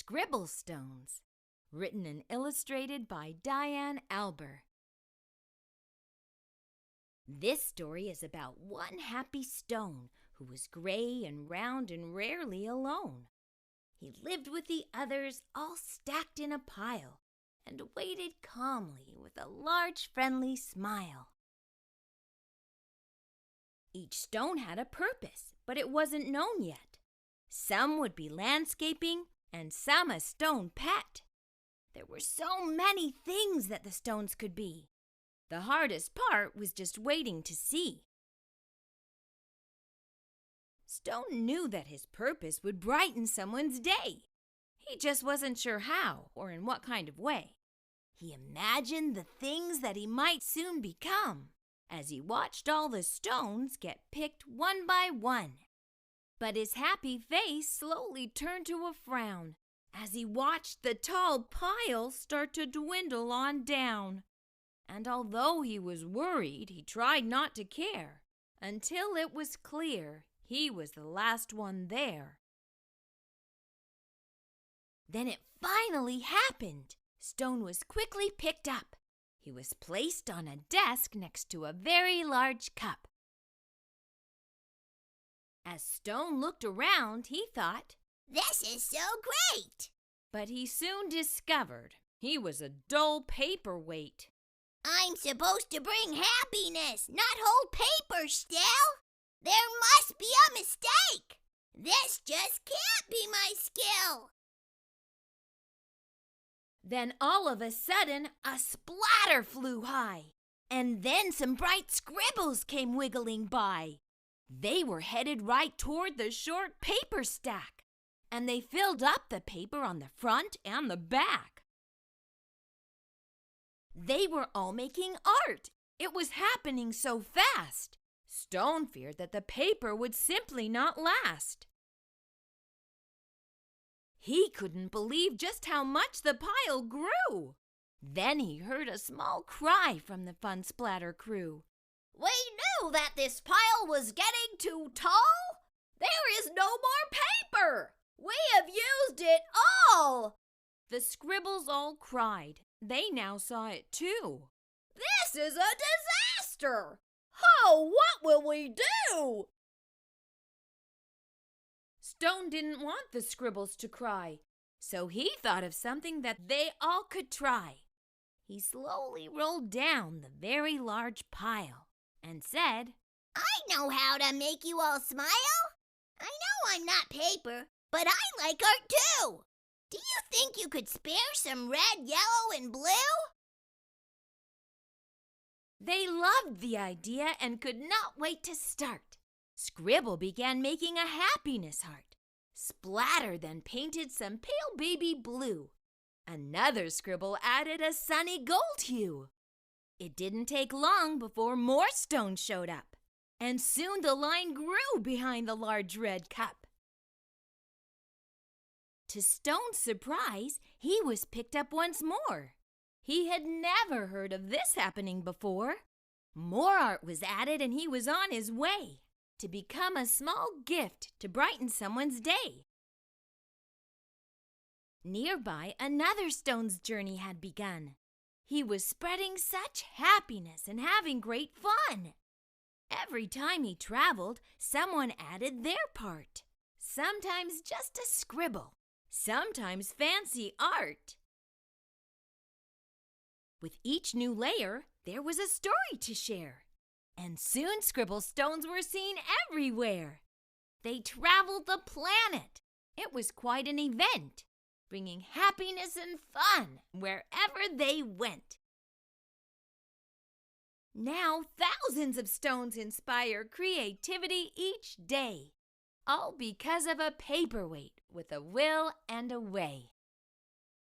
Scribble Stones, written and illustrated by Diane Alber. This story is about one happy stone who was gray and round and rarely alone. He lived with the others all stacked in a pile and waited calmly with a large friendly smile. Each stone had a purpose, but it wasn't known yet. Some would be landscaping and some a stone pet. There were so many things that the stones could be. The hardest part was just waiting to see. Stone knew that his purpose would brighten someone's day. He just wasn't sure how or in what kind of way. He imagined the things that he might soon become as he watched all the stones get picked one by one. But his happy face slowly turned to a frown as he watched the tall pile start to dwindle on down. And although he was worried, he tried not to care until it was clear he was the last one there. Then it finally happened. Stone was quickly picked up. He was placed on a desk next to a very large cup. As Stone looked around, he thought, "This is so great!" But he soon discovered he was a dull paperweight. "I'm supposed to bring happiness, not hold paper still. There must be a mistake. This just can't be my skill." Then all of a sudden, a splatter flew high, and then some bright scribbles came wiggling by. They were headed right toward the short paper stack, and they filled up the paper on the front and the back. They were all making art. It was happening so fast. Stone feared that the paper would simply not last. He couldn't believe just how much the pile grew. Then he heard a small cry from the Fun Splatter crew. "We knew that this pile was getting too tall. There is no more paper. We have used it all." The Scribbles all cried. They now saw it too. "This is a disaster. Oh, what will we do?" Stone didn't want the Scribbles to cry, so he thought of something that they all could try. He slowly rolled down the very large pile and said, "I know how to make you all smile. I know I'm not paper, but I like art too. Do you think you could spare some red, yellow, and blue?" They loved the idea and could not wait to start. Scribble began making a happiness heart. Splatter then painted some pale baby blue. Another Scribble added a sunny gold hue. It didn't take long before more stones showed up, and soon the line grew behind the large red cup. To Stone's surprise, he was picked up once more. He had never heard of this happening before. More art was added and he was on his way to become a small gift to brighten someone's day. Nearby, another stone's journey had begun. He was spreading such happiness and having great fun. Every time he traveled, someone added their part. Sometimes just a scribble, sometimes fancy art. With each new layer, there was a story to share. And soon Scribble stones were seen everywhere. They traveled the planet. It was quite an event, bringing happiness and fun wherever they went. Now thousands of stones inspire creativity each day, all because of a paperweight with a will and a way.